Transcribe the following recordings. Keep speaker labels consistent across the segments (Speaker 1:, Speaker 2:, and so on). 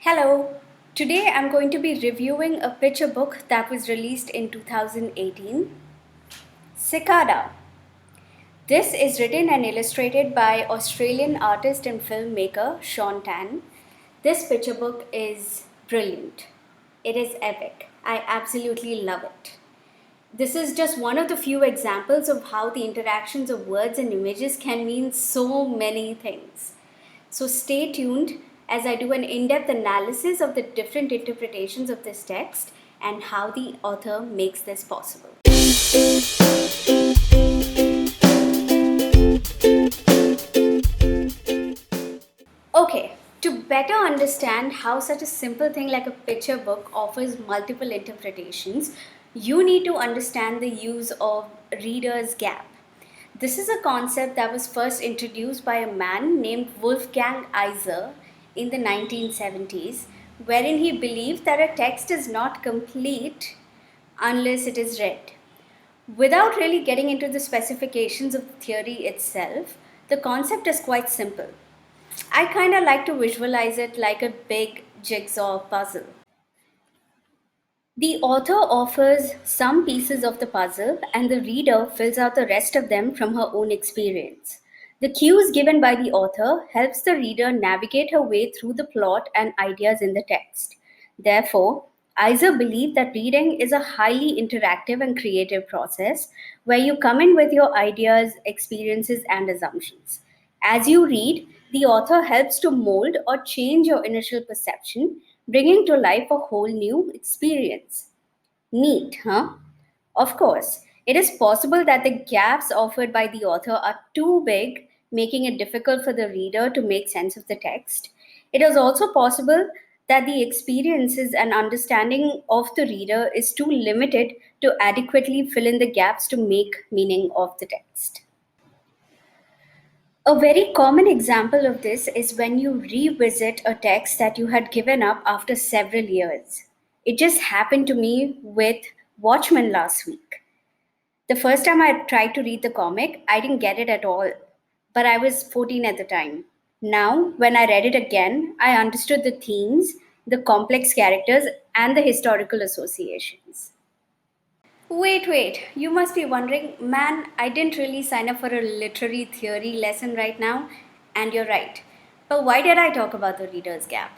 Speaker 1: Hello. Today I'm going to be reviewing a picture book that was released in 2018, Cicada. This is written and illustrated by Australian artist and filmmaker Sean Tan. This picture book is brilliant. It is epic. I absolutely love it. This is just one of the few examples of how the interactions of words and images can mean so many things. So stay tuned as I do an in depth analysis of the different interpretations of this text and how the author makes this possible. Okay, to better understand how such a simple thing like a picture book offers multiple interpretations, you need to understand the use of reader's gap. This is a concept that was first introduced by a man named Wolfgang Iser in the 1970s, wherein he believed that a text is not complete unless it is read. Without really getting into the specifications of the theory itself, the concept is quite simple. I kind of like to visualize it like a big jigsaw puzzle. The author offers some pieces of the puzzle, and the reader fills out the rest of them from her own experience. The cues given by the author helps the reader navigate her way through the plot and ideas in the text. Therefore, Iser believed that reading is a highly interactive and creative process where you come in with your ideas, experiences, and assumptions. As you read, the author helps to mold or change your initial perception, bringing to life a whole new experience. Neat, huh? Of course, it is possible that the gaps offered by the author are too big, making it difficult for the reader to make sense of the text. It is also possible that the experiences and understanding of the reader is too limited to adequately fill in the gaps to make meaning of the text. A very common example of this is when you revisit a text that you had given up after several years. It just happened to me with Watchmen last week. The first time I tried to read the comic, I didn't get it at all, but I was 14 at the time. Now, when I read it again, I understood the themes, the complex characters, and the historical associations. Wait, you must be wondering, man, I didn't really sign up for a literary theory lesson right now, and you're right. But why did I talk about the reader's gap?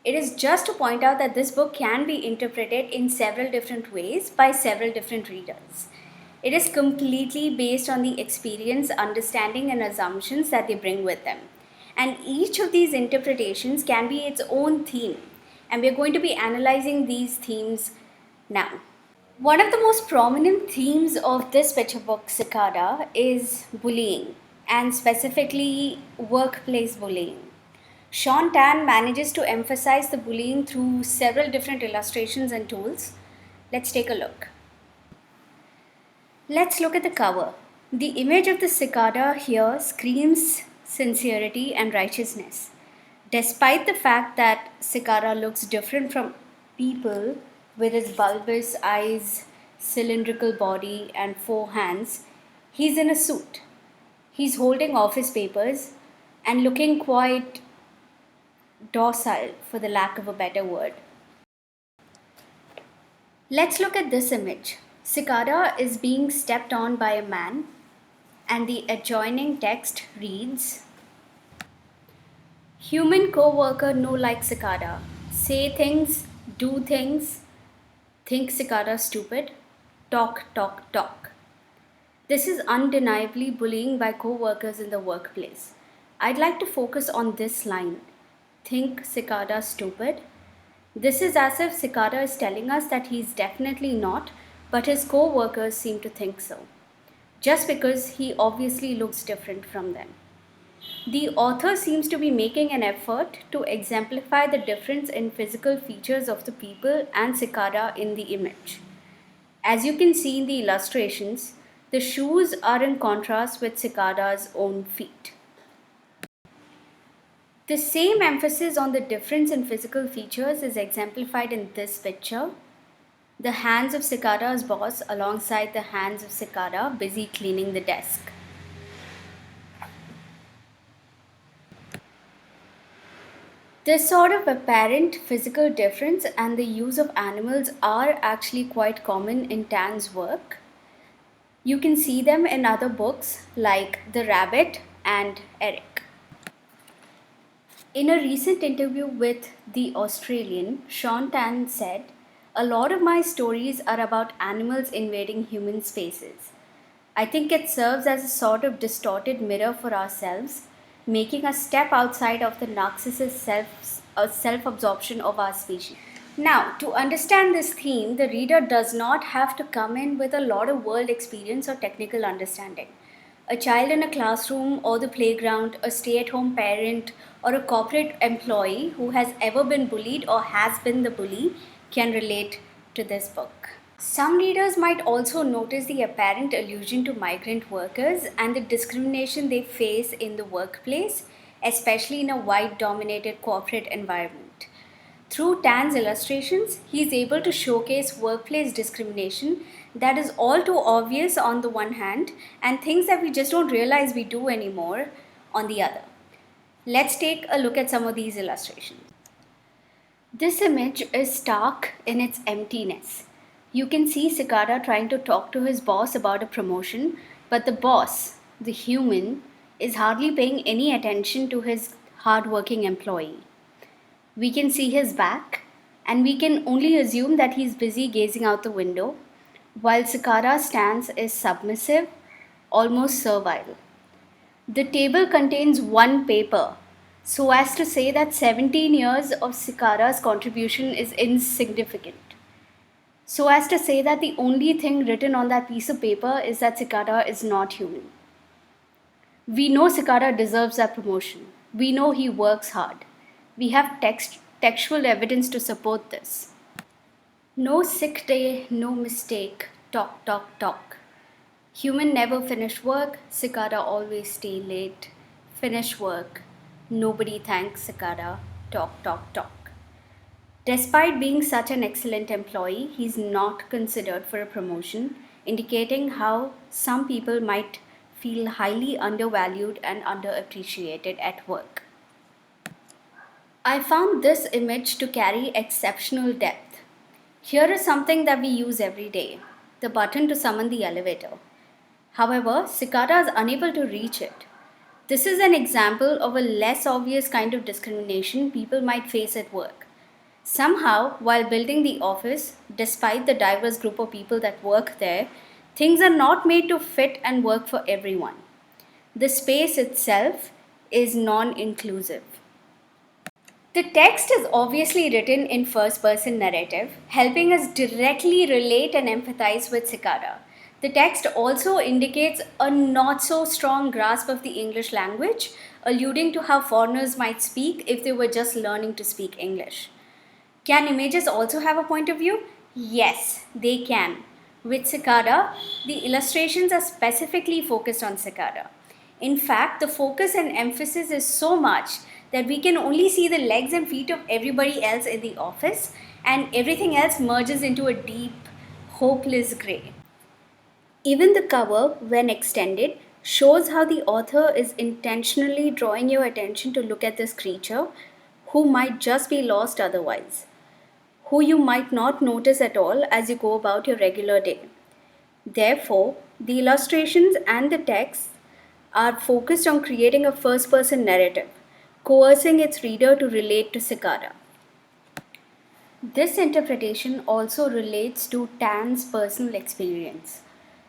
Speaker 1: It is just to point out that this book can be interpreted in several different ways by several different readers. It is completely based on the experience, understanding, and assumptions that they bring with them. And each of these interpretations can be its own theme. And we're going to be analyzing these themes now. One of the most prominent themes of this picture book, Cicada, is bullying, and specifically workplace bullying. Sean Tan manages to emphasize the bullying through several different illustrations and tools. Let's take a look. Let's look at the cover. The image of the cicada here screams sincerity and righteousness. Despite the fact that cicada looks different from people with his bulbous eyes, cylindrical body, and four hands, he's in a suit. He's holding office papers and looking quite docile, for the lack of a better word. Let's look at this image. Cicada is being stepped on by a man, and the adjoining text reads Human co worker no like cicada. Say things, do things, think cicada stupid, talk. This is undeniably bullying by co workers in the workplace. I'd like to focus on this line think cicada stupid. This is as if Cicada is telling us that he's definitely not, but his co workers seem to think so, just because he obviously looks different from them. The author seems to be making an effort to exemplify the difference in physical features of the people and Cicada in the image. As you can see in the illustrations, the shoes are in contrast with Cicada's own feet. The same emphasis on the difference in physical features is exemplified in this picture. The hands of Cicada's boss alongside the hands of Cicada busy cleaning the desk. This sort of apparent physical difference and the use of animals are actually quite common in Tan's work. You can see them in other books like The Rabbit and Eric. In a recent interview with The Australian, Sean Tan said, "A lot of my stories are about animals invading human spaces. I think it serves as a sort of distorted mirror for ourselves, making us step outside of the narcissist self absorption of our species." Now, to understand this theme, the reader does not have to come in with a lot of world experience or technical understanding. A child in a classroom or the playground, a stay at home parent, or a corporate employee who has ever been bullied or has been the bully can relate to this book. Some readers might also notice the apparent allusion to migrant workers and the discrimination they face in the workplace, especially in a white dominated corporate environment. Through Tan's illustrations, he is able to showcase workplace discrimination that is all too obvious on the one hand and things that we just don't realize we do anymore on the other. Let's take a look at some of these illustrations. This image is stark in its emptiness. You can see Cicada trying to talk to his boss about a promotion, but the boss, the human, is hardly paying any attention to his hardworking employee. We can see his back, and we can only assume that he's busy gazing out the window, while Cicada's stance is submissive, almost servile. The table contains one paper, so as to say that 17 years of Cicada's contribution is insignificant. So as to say that the only thing written on that piece of paper is that Cicada is not human. We know Cicada deserves that promotion. We know he works hard. We have textual evidence to support this. No sick day, no mistake. Talk, talk, talk. Human never finish work. Cicada always stay late. Finish work. Nobody thanks Cicada. Talk, talk, talk. Despite being such an excellent employee, he's not considered for a promotion, indicating how some people might feel highly undervalued and underappreciated at work. I found this image to carry exceptional depth. Here is something that we use every day, the button to summon the elevator. However, Cicada is unable to reach it. This is an example of a less obvious kind of discrimination people might face at work. Somehow, while building the office, despite the diverse group of people that work there, things are not made to fit and work for everyone. The space itself is non inclusive. The text is obviously written in first person narrative, helping us directly relate and empathize with Cicada. The text also indicates a not so strong grasp of the English language, alluding to how foreigners might speak if they were just learning to speak English. Can images also have a point of view? Yes, they can. With Cicada, the illustrations are specifically focused on Cicada. In fact, the focus and emphasis is so much that we can only see the legs and feet of everybody else in the office, and everything else merges into a deep, hopeless gray. Even the cover, when extended, shows how the author is intentionally drawing your attention to look at this creature who might just be lost otherwise, who you might not notice at all as you go about your regular day. Therefore, the illustrations and the text are focused on creating a first person narrative, coercing its reader to relate to Cicada. This interpretation also relates to Tan's personal experience.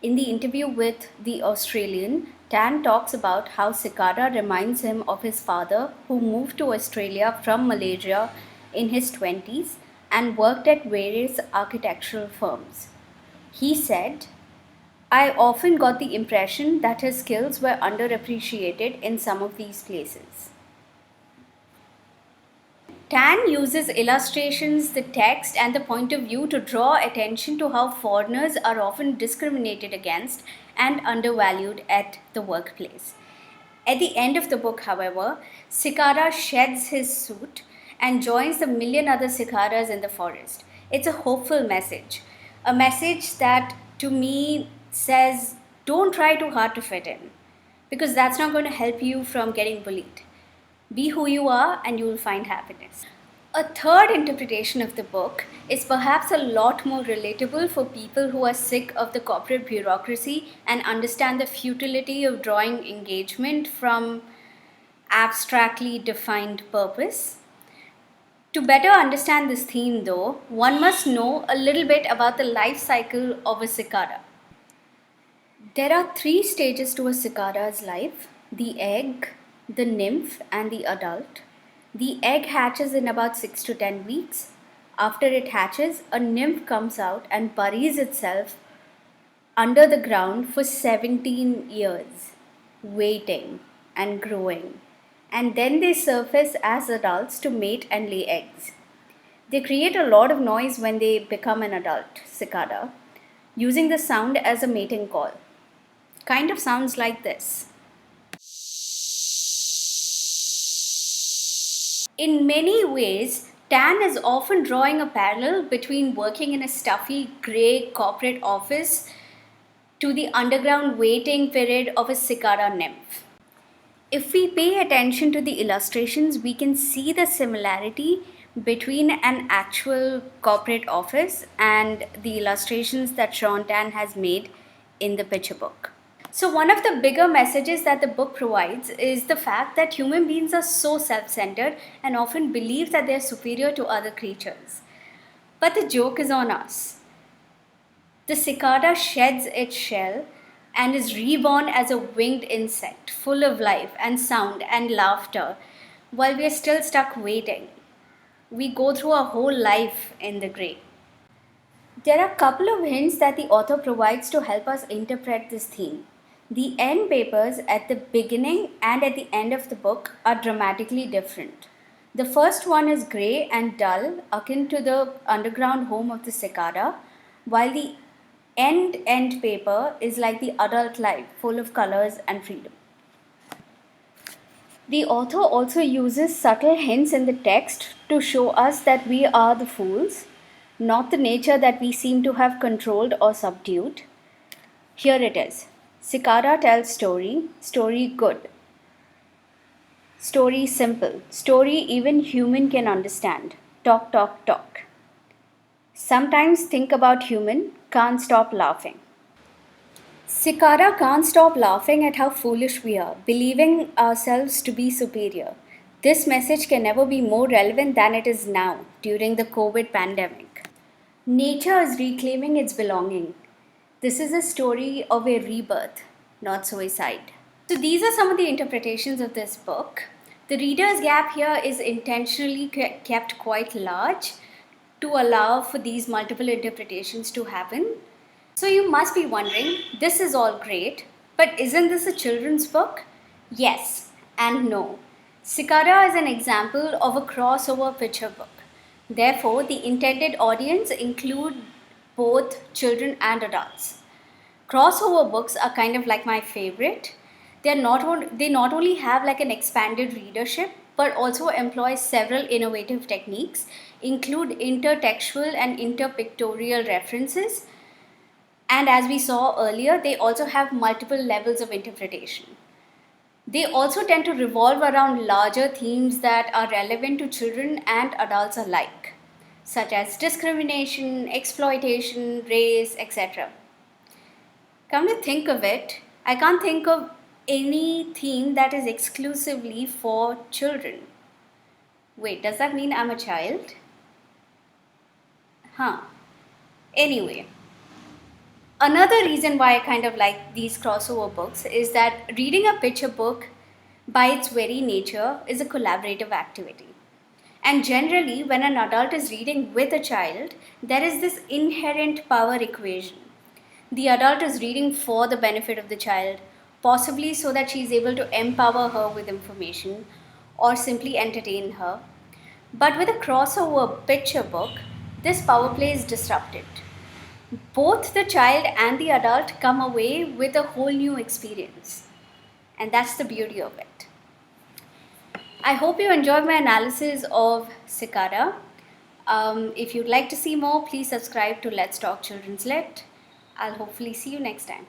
Speaker 1: In the interview with The Australian, Tan talks about how Cicada reminds him of his father, who moved to Australia from Malaysia in his 20s and worked at various architectural firms. He said, "I often got the impression that his skills were underappreciated in some of these places." Tan uses illustrations, the text, and the point of view to draw attention to how foreigners are often discriminated against and undervalued at the workplace. At the end of the book, however, Cicada sheds his suit and joins the million other cicadas in the forest. It's a hopeful message, a message that to me says don't try too hard to fit in, because that's not going to help you from getting bullied. Be who you are and you will find happiness. A third interpretation of the book is perhaps a lot more relatable for people who are sick of the corporate bureaucracy and understand the futility of drawing engagement from abstractly defined purpose. To better understand this theme, though, one must know a little bit about the life cycle of a cicada. There are three stages to a cicada's life: the egg, the nymph, and the adult. The egg hatches in about 6 to 10 weeks. After it hatches, a nymph comes out and buries itself under the ground for 17 years, waiting and growing. And then they surface as adults to mate and lay eggs. They create a lot of noise when they become an adult cicada, using the sound as a mating call. Kind of sounds like this. In many ways, Tan is often drawing a parallel between working in a stuffy grey corporate office to the underground waiting period of a cicada nymph. If we pay attention to the illustrations, we can see the similarity between an actual corporate office and the illustrations that Sean Tan has made in the picture book. So, one of the bigger messages that the book provides is the fact that human beings are so self centered and often believe that they're superior to other creatures. But the joke is on us. The cicada sheds its shell and is reborn as a winged insect, full of life and sound and laughter, while we are still stuck waiting. We go through our whole life in the grey. There are a couple of hints that the author provides to help us interpret this theme. The end papers at the beginning and at the end of the book are dramatically different. The first one is grey and dull, akin to the underground home of the cicada, while the end paper is like the adult life, full of colors and freedom. The author also uses subtle hints in the text to show us that we are the fools, not the nature that we seem to have controlled or subdued. Here it is. Cicada tells story, story good. Story simple, story even human can understand. Talk, talk, talk. Sometimes think about human, can't stop laughing. Cicada can't stop laughing at how foolish we are, believing ourselves to be superior. This message can never be more relevant than it is now, during the COVID pandemic. Nature is reclaiming its belonging. This is a story of a rebirth, not suicide. So, these are some of the interpretations of this book. The reader's gap here is intentionally kept quite large to allow for these multiple interpretations to happen. So you must be wondering, this is all great, but isn't this a children's book? Yes and no. Cicada is an example of a crossover picture book. Therefore, the intended audience include both children and adults. Crossover books are kind of like my favorite. They not only have like an expanded readership, but also employ several innovative techniques, include intertextual and interpictorial references. And as we saw earlier, they also have multiple levels of interpretation. They also tend to revolve around larger themes that are relevant to children and adults alike, such as discrimination, exploitation, race, etc. Come to think of it, I can't think of any theme that is exclusively for children. Wait, does that mean I'm a child? Anyway. Another reason why I kind of like these crossover books is that reading a picture book by its very nature is a collaborative activity. And generally, when an adult is reading with a child, there is this inherent power equation. The adult is reading for the benefit of the child, possibly so that she is able to empower her with information or simply entertain her. But with a crossover picture book, this power play is disrupted. Both the child and the adult come away with a whole new experience. And that's the beauty of it. I hope you enjoyed my analysis of Cicada. If you'd like to see more, please subscribe to Let's Talk Children's Lit. I'll hopefully see you next time.